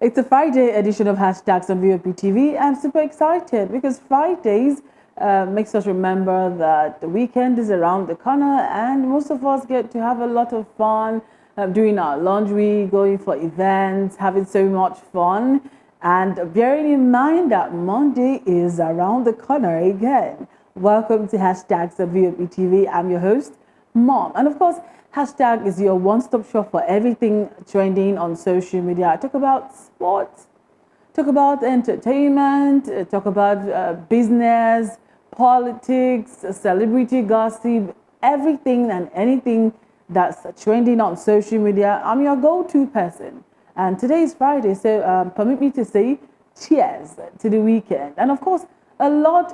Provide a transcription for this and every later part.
It's a Friday edition of Hashtags on VOP TV. I'm super excited because Fridays makes us remember that the weekend is around the corner and most of us get to have a lot of fun doing our laundry, going for events, having so much fun. And bearing in mind that Monday is around the corner again. Welcome to Hashtags on VOP TV. I'm your host, Mom. And of course, Hashtag is your one-stop shop for everything trending on social media. I talk about sports, talk about entertainment, talk about business, politics, celebrity gossip, everything and anything that's trending on social media. I'm your go-to person. And today is Friday, so permit me to say cheers to the weekend. And of course, a lot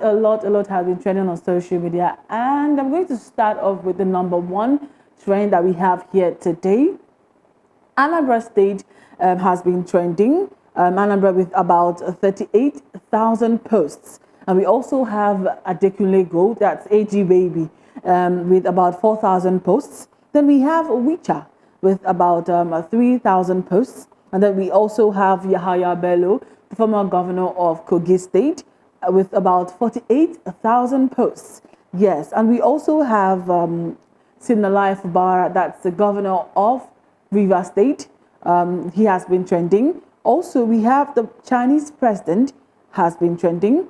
has been trending on social media. And I'm going to start off with the number one trend that we have here today. Anambra State has been trending. Anambra with about 38,000 posts. And we also have Adekunle Gold, that's AG Baby, with about 4,000 posts. Then we have Wicha with about 3,000 posts. And then we also have Yahaya Bello, the former governor of Kogi State, with about 48,000 posts. Yes, and we also have Bscinlaw Bar, that's the governor of Rivers State. He has been trending. Also, we have the Chinese president has been trending.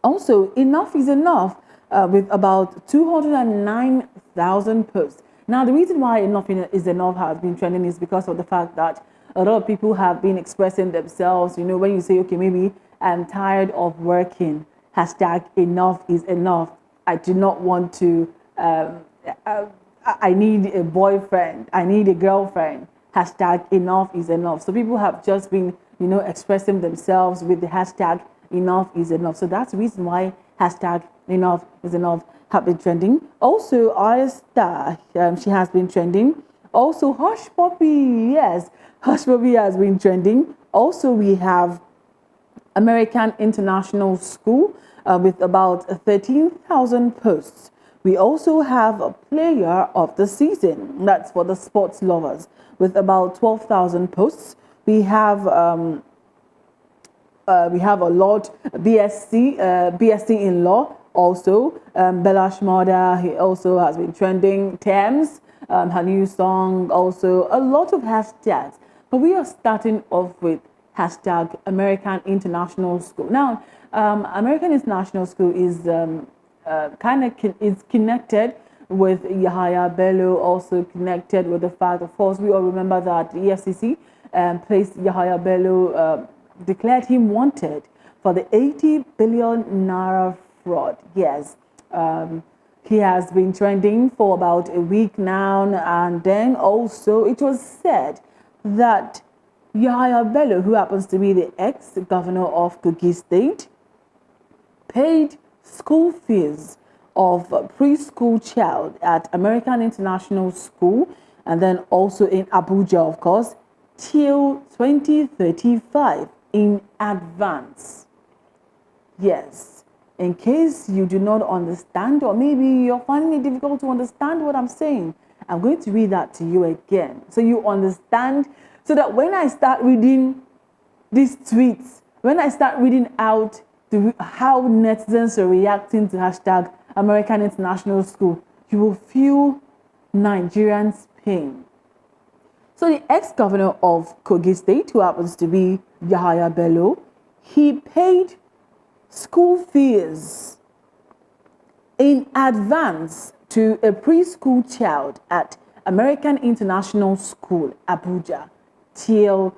Also, enough is enough with about 209,000 posts. Now, the reason why enough is enough has been trending is because of the fact that a lot of people have been expressing themselves. You know, when you say, okay, maybe I'm tired of working, hashtag enough is enough. I do not want to I need a boyfriend, I need a girlfriend, hashtag enough is enough. So people have just been, you know, expressing themselves with the hashtag enough is enough. So that's the reason why hashtag enough is enough have been trending. Also, Ayesta, she has been trending. Also, Hush Puppy, yes, Hush Puppy has been trending. Also, we have American International School with about 13,000 posts. We also have a player of the season. That's for the sports lovers with about 12,000 posts. We have a lot BSc in law also. Bellashmurda, he also has been trending. Thames, her new song, also a lot of hashtags. But we are starting off with hashtag American International School. Now, American International School is is connected with Yahaya Bello, also connected with the fact, of course, we all remember that the EFCC placed Yahaya Bello, declared him wanted for the 80 billion naira fraud. Yes, he has been trending for about a week now, and then also it was said that Yahaya Bello, who happens to be the ex-governor of Kogi State, paid school fees of a preschool child at American International School and then also in Abuja, of course, till 2035 in advance. Yes, in case you do not understand, or maybe you're finding it difficult to understand what I'm saying, I'm going to read that to you again so you understand, so that when I start reading these tweets, when I start reading out how netizens are reacting to hashtag American International School, you will feel Nigerians' pain. So the ex-governor of Kogi State, who happens to be Yahaya Bello, he paid school fees in advance to a preschool child at American International School, Abuja, till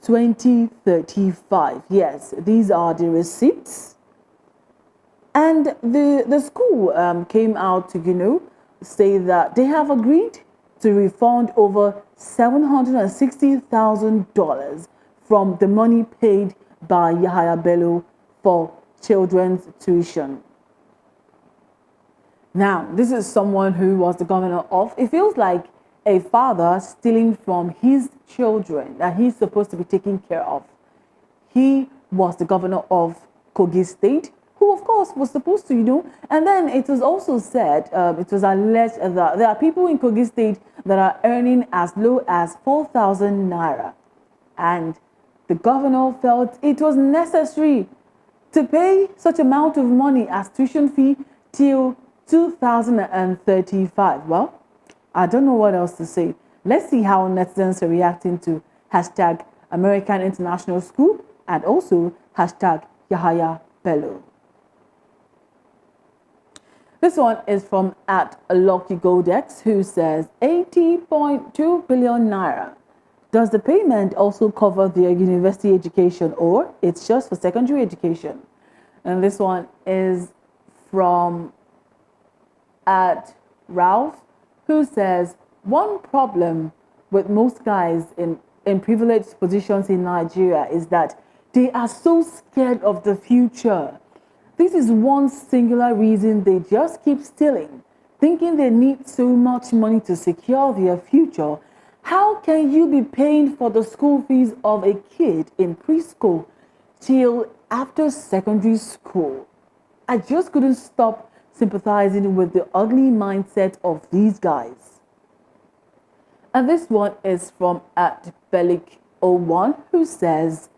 2035. Yes, these are the receipts. And the school came out to, you know, say that they have agreed to refund over $760,000 from the money paid by Yahaya Bello for children's tuition. Now, this is someone who was the governor of, it feels like a father stealing from his children that he's supposed to be taking care of. He was the governor of Kogi State, who of course was supposed to, you know, and then it was also said, it was alleged that there are people in Kogi State that are earning as low as 4,000 naira. And the governor felt it was necessary to pay such amount of money as tuition fee till 2035. Well, I don't know what else to say. Let's see how netizens are reacting to hashtag American International School and also hashtag Yahaya Bello. This one is from at Lucky Goldex, who says 80.2 billion naira. Does the payment also cover their university education or it's just for secondary education? And this one is from at Ralph, who says one problem with most guys in privileged positions in Nigeria is that they are so scared of the future. This is one singular reason they just keep stealing, thinking they need so much money to secure their future. How can you be paying for the school fees of a kid in preschool till after secondary school? I just couldn't stop sympathizing with the ugly mindset of these guys. And this one is from at Bellic01, who says,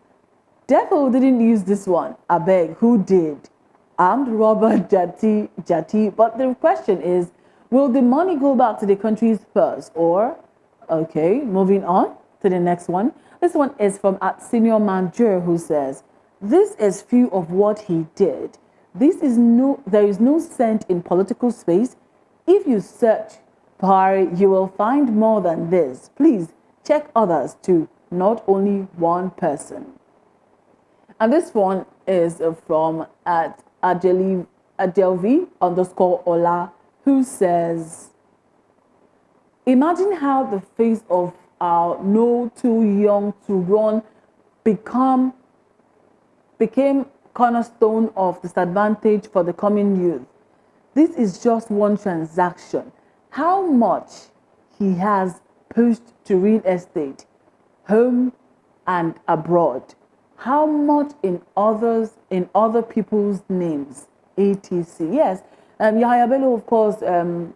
Devil didn't use this one. I beg, who did? Armed robber Jati. But the question is, will the money go back to the country's purse or... Okay, moving on to the next one. This one is from at Senior Manager, who says, this is few of what he did. There is no scent in political space. If you search Buhari, you will find more than this. Please check others too, not only one person. And this one is from at Adelvi_Ola, who says, imagine how the face of our no too young to run became cornerstone of disadvantage for the coming youth. This is just one transaction. How much he has pushed to real estate, home and abroad. How much in other people's names, etc. Yes, Yahaya Bello, of course,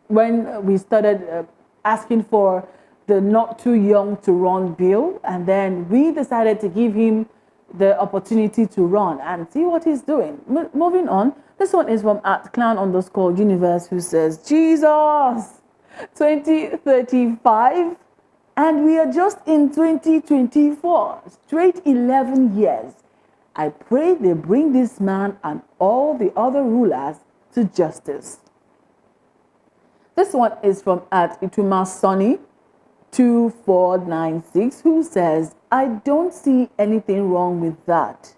when we started asking for the not too young to run bill, and then we decided to give him the opportunity to run and see what he's doing. Moving on, this one is from at clown_universe, who says, Jesus, 2035, and we are just in 2024, straight 11 years. I pray they bring this man and all the other rulers to justice. This one is from at itumasoni2496, who says, I don't see anything wrong with that.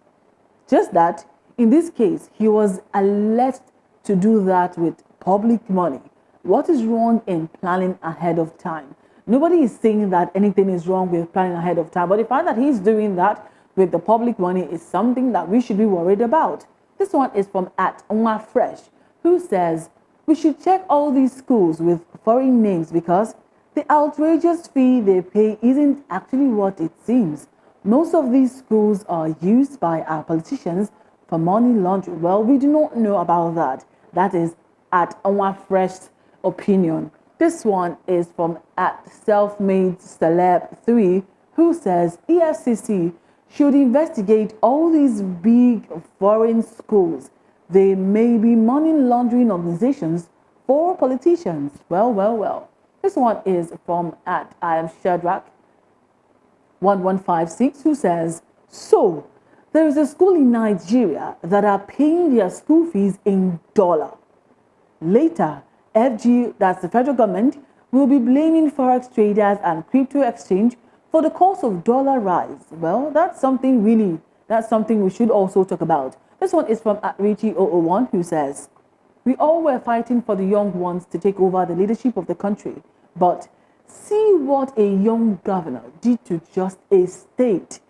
Just that, in this case, he was alleged to do that with public money. What is wrong in planning ahead of time? Nobody is saying that anything is wrong with planning ahead of time, but the fact that he's doing that with the public money is something that we should be worried about. This one is from at Onwa Fresh, who says, we should check all these schools with foreign names because the outrageous fee they pay isn't actually what it seems. Most of these schools are used by our politicians for money laundering. Well, we do not know about that. That is at Onwa Fresh's opinion. This one is from at Selfmade Celeb 3, who says EFCC should investigate all these big foreign schools. They may be money laundering organizations for politicians. Well. This one is from at I am Shadrach 1156, who says, so there is a school in Nigeria that are paying their school fees in dollar. Later, FG, that's the federal government, will be blaming forex traders and crypto exchange for the cost of dollar rise. Well, that's something we should also talk about. This one is from Richie001, who says, we all were fighting for the young ones to take over the leadership of the country, but see what a young governor did to just a state,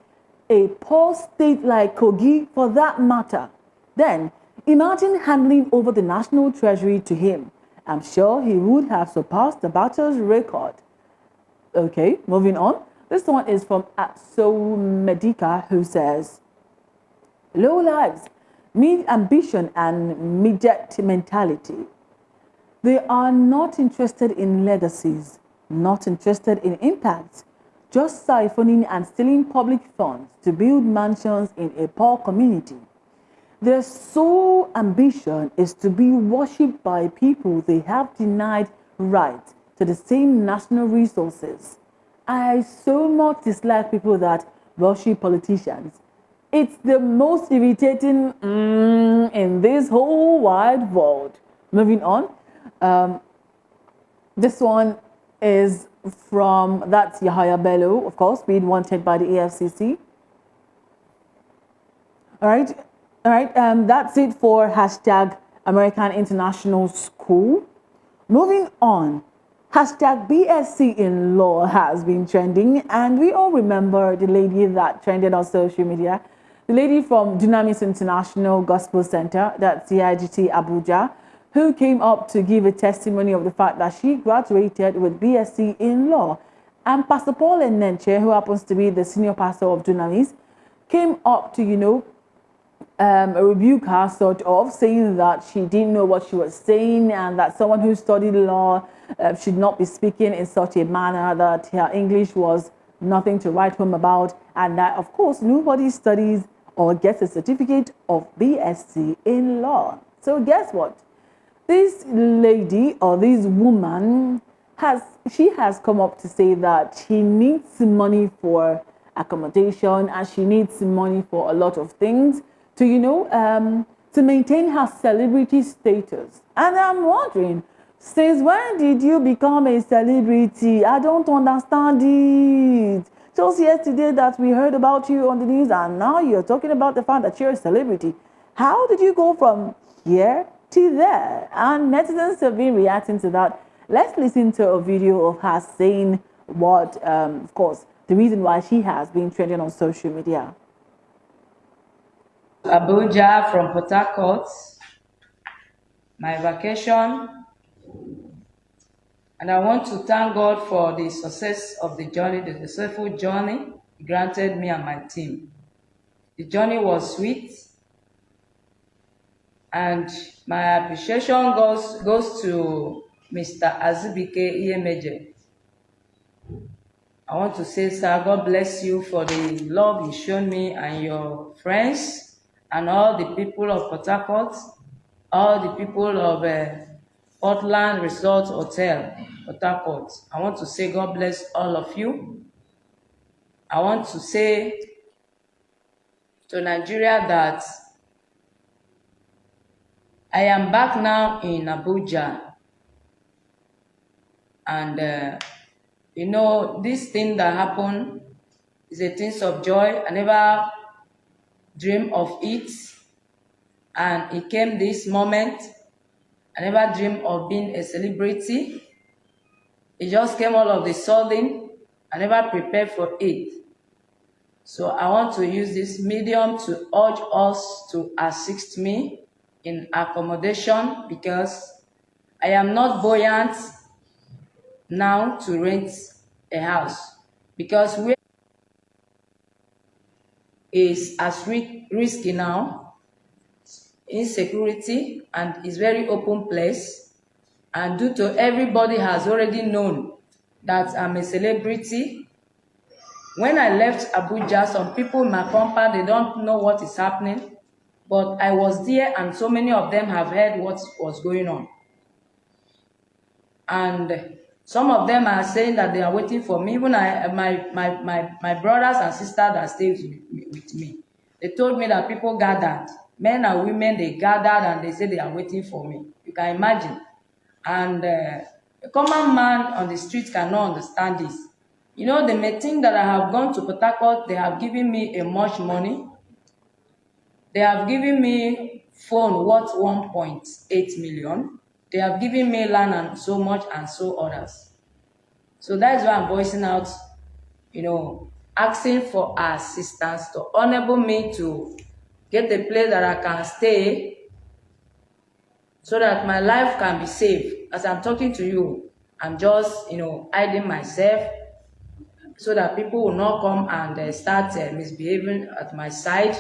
a poor state like Kogi for that matter. Then imagine handing over the national treasury to him. I'm sure he would have surpassed the batter's record. Okay, moving on. This one is from So Medica, who says, low lives, mid ambition and midget mentality. They are not interested in legacies, not interested in impacts. just siphoning and stealing public funds to build mansions in a poor community. Their sole ambition is to be worshipped by people they have denied right to the same national resources. I so much dislike people that worship politicians. It's the most irritating in this whole wide world. Moving on. This one is that's Yahaya Bello, of course, being wanted by the AFCC. All right. All right. That's it for hashtag American International School. Moving on. Hashtag BSc in law has been trending, and we all remember the lady that trended on social media, the lady from Dunamis International Gospel Center, that's CIGT Abuja, who came up to give a testimony of the fact that she graduated with BSc in law. And Pastor Paul Enenche, who happens to be the senior pastor of Dunamis, came up to, rebuke her, sort of, saying that she didn't know what she was saying and that someone who studied law should not be speaking in such a manner, that her English was nothing to write home about, and that, of course, nobody studies or gets a certificate of BSc in law. So guess what? This lady or this woman has come up to say that she needs money for accommodation and she needs money for a lot of things to maintain her celebrity status. And I'm wondering, since when did you become a celebrity? I don't understand it. Just yesterday that we heard about you on the news, and now you're talking about the fact that you're a celebrity. How did you go from here to there? And netizens have been reacting to that. Let's listen to a video of her saying what, of course, the reason why she has been trending on social media. Abuja from Port Harcourt, my vacation, and I want to thank God for the success of the journey, the successful journey He granted me and my team. The journey was sweet, and my appreciation goes to Mr. Azubike Iyemeje. I want to say, sir, God bless you for the love you shown me and your friends and all the people of Port Harcourt, all the people of Portland Resort Hotel, Port Harcourt. I want to say God bless all of you. I want to say to Nigeria that I am back now in Abuja. And, this thing that happened is a thing of joy. I never dreamed of it. And it came this moment. I never dreamed of being a celebrity. It just came all of a sudden. I never prepared for it. So I want to use this medium to urge us to assist me in accommodation, because I am not buoyant now to rent a house, because where is as risky now, insecurity, and it's very open place. And due to everybody has already known that I'm a celebrity. When I left Abuja, some people in my compound, they don't know what is happening, but I was there and so many of them have heard what was going on. And some of them are saying that they are waiting for me. Even my brothers and sisters that stay with me, they told me that people gathered, men and women, they gathered and they said they are waiting for me. You can imagine. And a common man on the street cannot understand this. They may think that I have gone to Port Harcourt, they have given me a much money. They have given me phone worth 1.8 million. They have given me land and so much and so others. So that is why I'm voicing out, asking for assistance to enable me to get a place that I can stay so that my life can be safe. As I'm talking to you, I'm just, hiding myself so that people will not come and start misbehaving at my side.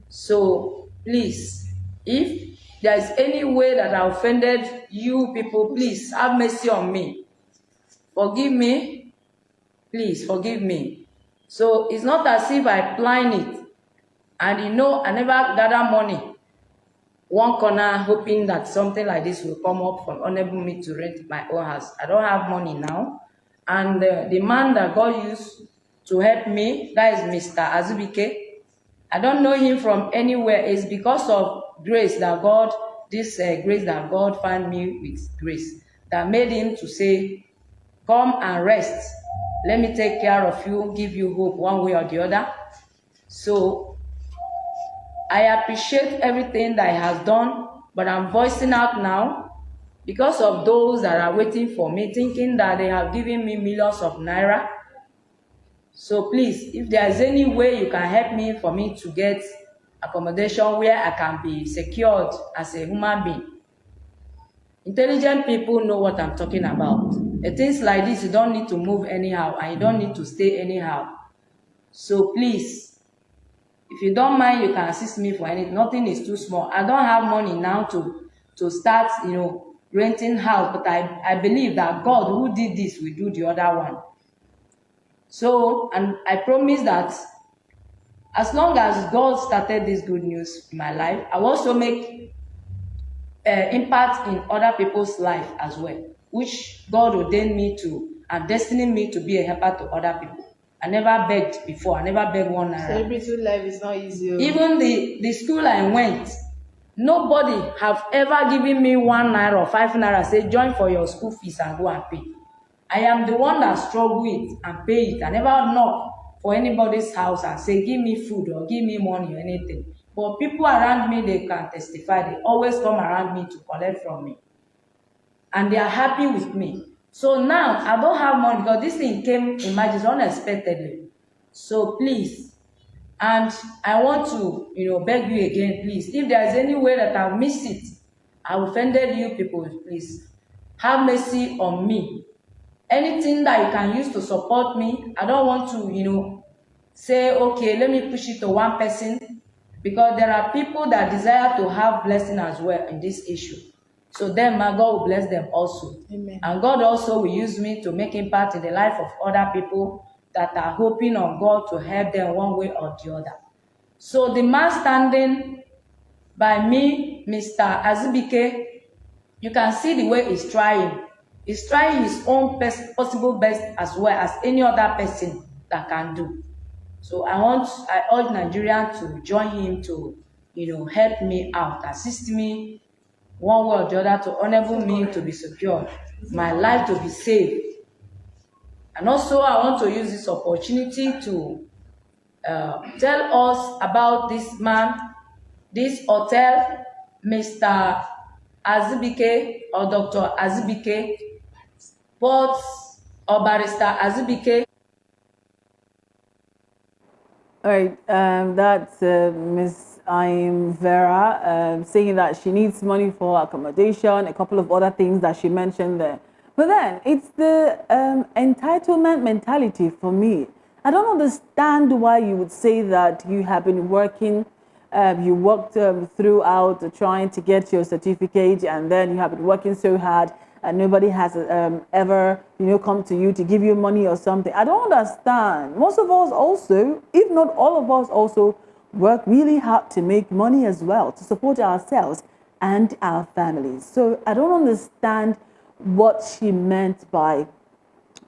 So please, if there is any way that I offended you people, please have mercy on me. Forgive me. Please forgive me. So it's not as if I plan it. And I never gather money one corner hoping that something like this will come up from enable me to rent my own house. I don't have money now. And the man that God used to help me, that is Mr. Azubike. I don't know him from anywhere. It's because of grace that God, this grace that God found me with grace, that made him to say, come and rest. Let me take care of you, give you hope one way or the other. So I appreciate everything that he has done, but I'm voicing out now because of those that are waiting for me, thinking that they have given me millions of naira. So please, if there is any way you can help me for me to get accommodation where I can be secured as a human being. Intelligent people know what I'm talking about. Things like this, you don't need to move anyhow and you don't need to stay anyhow. So please, if you don't mind, you can assist me for anything. Nothing is too small. I don't have money now to start, renting house, but I believe that God who did this will do the other one. So, and I promise that as long as God started this good news in my life, I will also make impact in other people's life as well, which God ordained me to and destined me to be a helper to other people. I never begged before. I never begged one naira. Celebrity life is not easy. Even the school I went, nobody have ever given me 1 naira or 5 naira, say join for your school fees and go and pay. I am the one that struggle it and pay it. I never knock for anybody's house and say give me food or give me money or anything. But people around me, they can testify. They always come around me to collect from me. And they are happy with me. So now, I don't have money because this thing came, imagine, unexpectedly. So please, and I want to, beg you again, please, if there is any way that I've missed it, I've offended you people, please, have mercy on me. Anything that you can use to support me, I don't want to, say, okay, let me push it to one person, because there are people that desire to have blessing as well in this issue. So then my God will bless them also. Amen. And God also will use me to make impact in the life of other people that are hoping on God to help them one way or the other. So the man standing by me, Mr. Azubike, you can see the way he's trying. He's trying his own possible best as well as any other person that can do. So I urge Nigerians to join him to, help me out, assist me one way or the other to enable me to be secure, my life to be safe. And also I want to use this opportunity to tell us about this man, this hotel, Mr. Azubike or Dr. Azubike, but or Barrister Azubike. All right, that's Miss I'm Vera saying that she needs money for accommodation, a couple of other things that she mentioned there. But then it's the entitlement mentality for me. I don't understand why you would say that you have been working, you worked throughout trying to get your certificate, and then you have been working so hard and nobody has ever, come to you to give you money or something. I don't understand. Most of us also, if not all of us also, work really hard to make money as well, to support ourselves and our families. So I don't understand what she meant by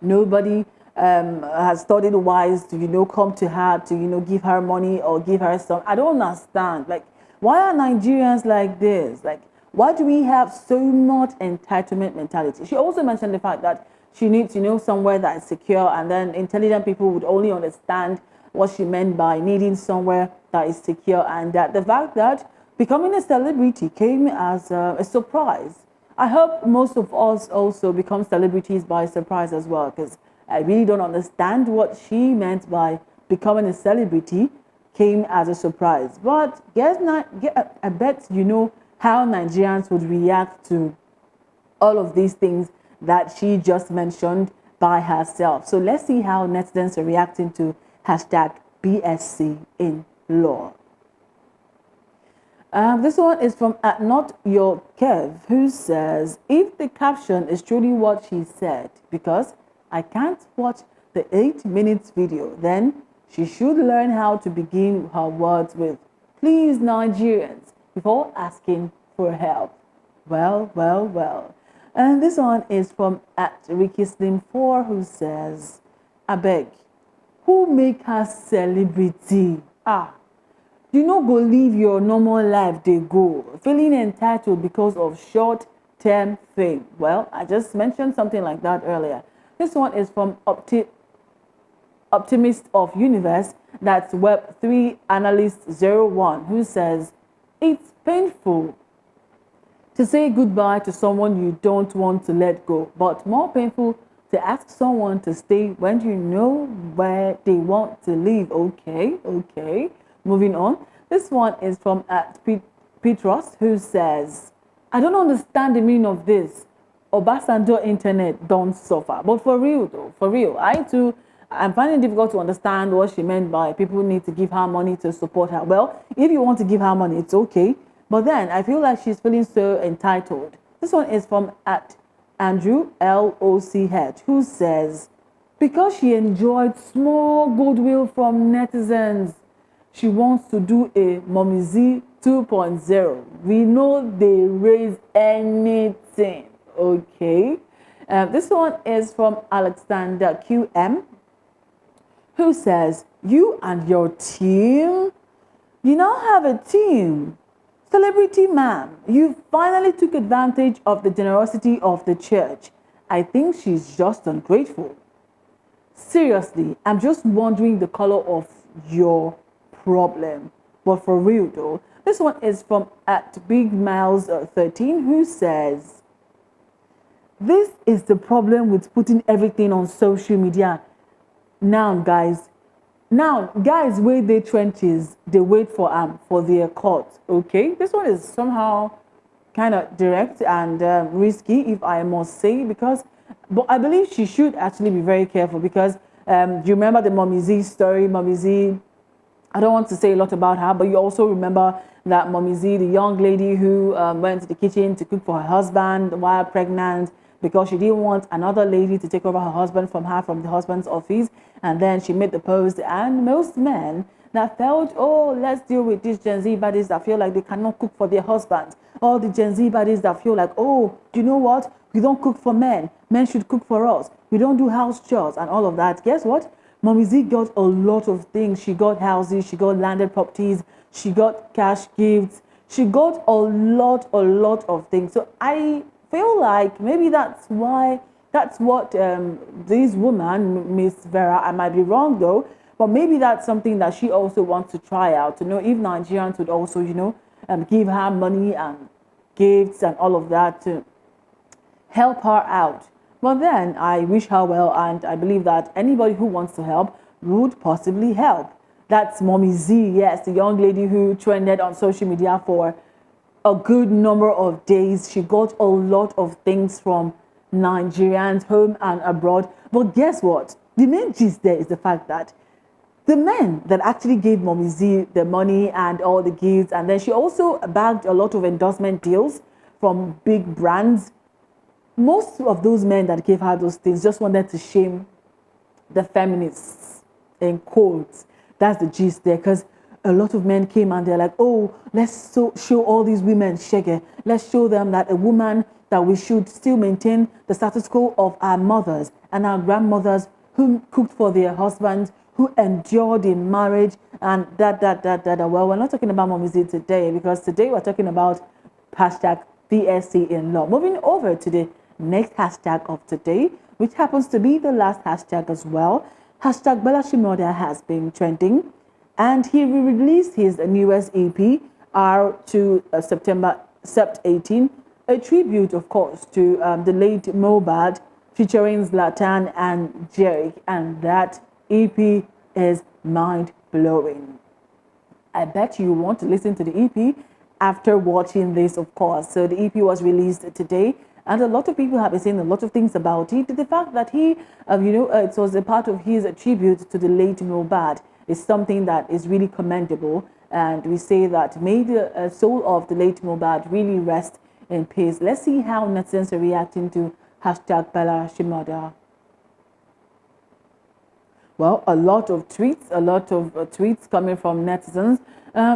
nobody has studied wise to, come to her to, give her money or give her some. I don't understand. Like, why are Nigerians like this? Like, why do we have so much entitlement mentality? She also mentioned the fact that she needs, somewhere that is secure, and then intelligent people would only understand what she meant by needing somewhere that is secure, and that the fact that becoming a celebrity came as a surprise. I hope most of us also become celebrities by surprise as well, because I really don't understand what she meant by becoming a celebrity came as a surprise. But I bet how Nigerians would react to all of these things that she just mentioned by herself. So let's see how netizens are reacting to hashtag BSC in law. This one is from @NotYourKev, who says, if the caption is truly what she said, because I can't watch the 8 minutes video. Then she should learn how to begin her words with "Please, Nigerians," before asking for help. Well, well, well. And this one is from at Ricky Slim 4, who says, I beg, who make her celebrity? You no go live your normal life, they go. Feeling entitled because of short-term fame. Well, I just mentioned something like that earlier. This one is from Optimist of Universe, that's Web3 Analyst 01, who says, it's painful to say goodbye to someone you don't want to let go, but more painful to ask someone to stay when you know where they want to leave. Okay. Moving on. This one is from Petros, who says, I don't understand the meaning of this. Obasanjo internet don't suffer. But for real though, for real, I'm finding it difficult to understand what she meant by people need to give her money to support her. Well, if you want to give her money, it's okay. But then I feel like she's feeling so entitled. This one is from at Andrew LOCH, who says, because she enjoyed small goodwill from netizens, she wants to do a Mommy Z 2.0. We know they raise anything. Okay. This one is from Alexander QM, who says, you and your team, you now have a team. Celebrity man, you finally took advantage of the generosity of the church. I think she's just ungrateful. Seriously, I'm just wondering the color of your problem. But for real though, this one is from at Big Miles 13, who says, this is the problem with putting everything on social media. Now guys, where they trenches, they wait for their court. Okay, this one is somehow kind of direct and risky, if I must say, but I believe she should actually be very careful because do you remember the Mommy Z story? Mommy Z, I don't want to say a lot about her, but you also remember that Mommy Z, the young lady who went to the kitchen to cook for her husband while pregnant, because she didn't want another lady to take over her husband from the husband's office. And then she made the post, and most men that felt, oh, let's deal with these Gen Z baddies that feel like they cannot cook for their husbands. All the Gen Z baddies that feel like, oh, do you know what? We don't cook for men. Men should cook for us. We don't do house chores and all of that. Guess what? Mommy Z got a lot of things. She got houses, she got landed properties, she got cash gifts, she got a lot of things. So I feel like maybe that's what this woman, Miss Vera, I might be wrong though, but maybe that's something that she also wants to try out, to know if Nigerians would also, give her money and gifts and all of that to help her out. But then I wish her well, and I believe that anybody who wants to help would possibly help. That's Mommy Z, yes, the young lady who trended on social media for a good number of days. She got a lot of things from Nigerians home and abroad. But guess what? The main gist there is the fact that the men that actually gave Mommy Z the money and all the gifts, and then she also bagged a lot of endorsement deals from big brands. Most of those men that gave her those things just wanted to shame the feminists, in quotes. That's the gist there, because a lot of men came and they're like, oh, let's show all these women shege. Let's show them that a woman, that we should still maintain the status quo of our mothers and our grandmothers who cooked for their husbands, who endured in marriage, and that. Well, we're not talking about Mommy Z today, because today we're talking about hashtag Bscinlaw. Moving over to the next hashtag of today, which happens to be the last hashtag as well. Hashtag Bellashmurda has been trending, and he released his newest EP, R2 September Sept 18, a tribute, of course, to the late Mohbad, featuring Zlatan and Jerick, and that EP is mind-blowing. I bet you want to listen to the EP after watching this, of course. So the EP was released today, and a lot of people have been saying a lot of things about it. The fact that he, it was a part of his tribute to the late Mohbad is something that is really commendable. And we say that may the soul of the late Mohbad really rest in peace. Let's see how netizens are reacting to hashtag Bellashmurda. Well, a lot of tweets, tweets coming from netizens.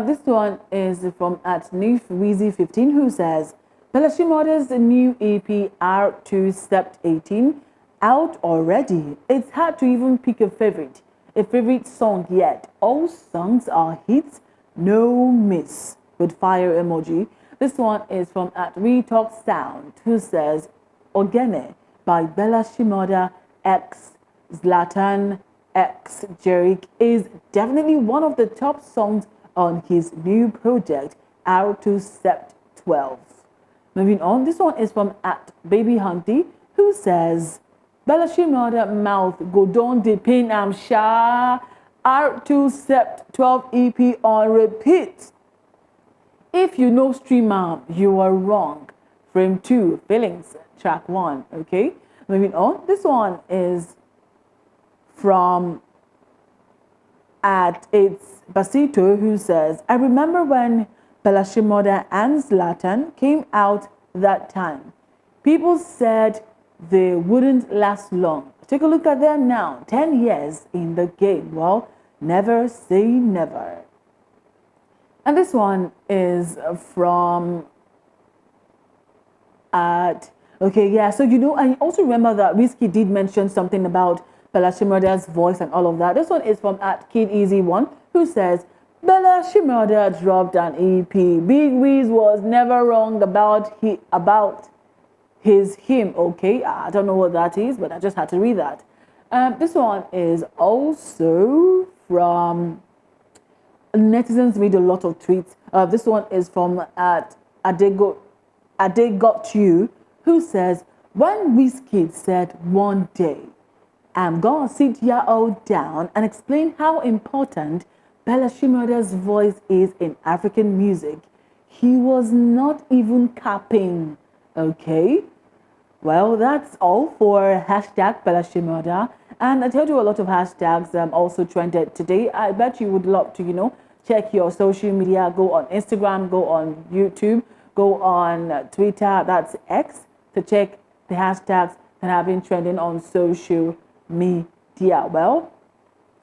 This one is from at Nifweezy15, who says, Bellashmurda's new EP R2 Stepped 18 out already. It's hard to even pick a favorite song yet. All songs are hits, no miss, with fire emoji. This one is from at Retalk Sound, who says, Ogene by Bellashmurda X Zlatan X Jerick is definitely one of the top songs on his new project, R2 Sept 12. Moving on, this one is from at Baby Hunty, who says, Bellashmurda mouth go down the pain am sha R2 Sept 12 EP on repeat. If you know stream you are wrong. Frame 2, Feelings, track 1. Okay, moving on. This one is from at It's Basito, who says, I remember when Bellashmurda and Zlatan came out that time. People said they wouldn't last long. Take a look at them now, 10 years in the game. Well, never say never. And this one is from at, okay, yeah, so I also remember that Whiskey did mention something about Bellashmurda's voice and all of that. This one is from at Kid Easy One, who says, Bellashmurda dropped an EP. Big Wiz was never wrong about him. Okay, I don't know what that is, but I just had to read that. This one is also from netizens made a lot of tweets. This one is from at Adegot You, who says, when Whiskey said one day, I'm gonna sit here all down and explain how important Bellashmurda's voice is in African music, he was not even capping. Okay? Well, that's all for hashtag Bellashmurda. And I told you a lot of hashtags also trended today. I bet you would love to, check your social media. Go on Instagram, go on YouTube, go on Twitter, that's X, to check the hashtags that have been trending on social media. Well,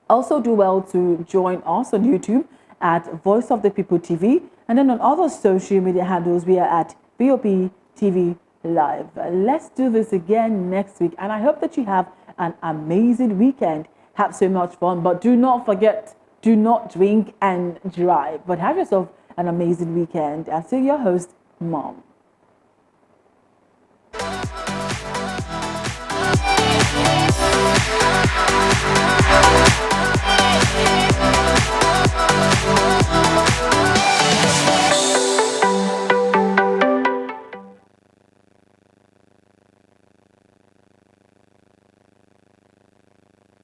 also do well to join us on YouTube at Voice of the People TV, and then on other social media handles we are at VOP TV Live. Let's do this again next week, and I hope that you have an amazing weekend. Have so much fun, but do not forget, do not drink and drive, but have yourself an amazing weekend. And see your host, Mom. We'll be right back.